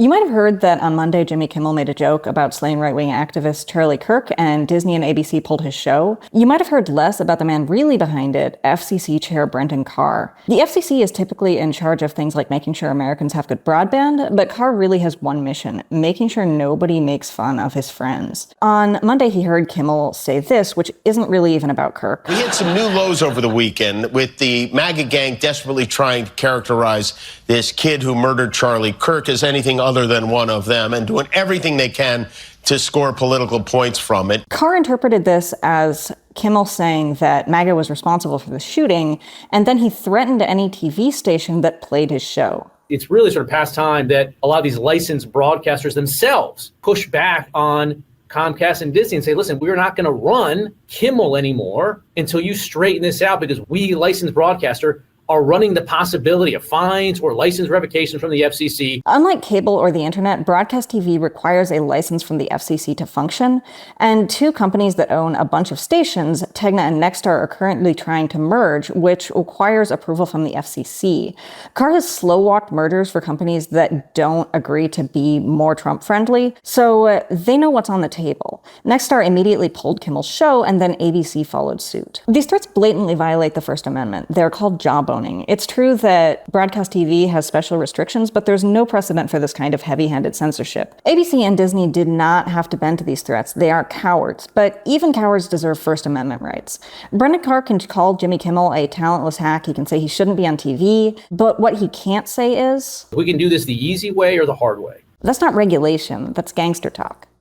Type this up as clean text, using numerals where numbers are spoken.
You might have heard that on Monday, Jimmy Kimmel made a joke about slaying right-wing activist Charlie Kirk, and Disney and ABC pulled his show. You might have heard less about the man really behind it, FCC Chair Brendan Carr. The FCC is typically in charge of things like making sure Americans have good broadband, but Carr really has one mission, making sure nobody makes fun of his friends. On Monday, he heard Kimmel say this, which isn't really even about Kirk. We hit some new lows over the weekend with the MAGA gang desperately trying to characterize this kid who murdered Charlie Kirk as anything other than one of them and doing everything they can to score political points from it. Carr interpreted this as Kimmel saying that MAGA was responsible for the shooting, and then he threatened any TV station that played his show. It's really sort of past time that a lot of these licensed broadcasters themselves push back on Comcast and Disney and say, listen, we're not going to run Kimmel anymore until you straighten this out, because we, licensed broadcaster, are running the possibility of fines or license revocations from the FCC. Unlike cable or the internet, broadcast TV requires a license from the FCC to function, and two companies that own a bunch of stations, Tegna and Nexstar, are currently trying to merge, which requires approval from the FCC. Carr has slow-walked mergers for companies that don't agree to be more Trump-friendly, so they know what's on the table. Nexstar immediately pulled Kimmel's show, and then ABC followed suit. These threats blatantly violate the First Amendment. They're called jawboning. It's true that broadcast TV has special restrictions, but there's no precedent for this kind of heavy-handed censorship. ABC and Disney did not have to bend to these threats. They are cowards, but even cowards deserve First Amendment rights. Brendan Carr can call Jimmy Kimmel a talentless hack. He can say he shouldn't be on TV, but what he can't say is, we can do this the easy way or the hard way. That's not regulation. That's gangster talk.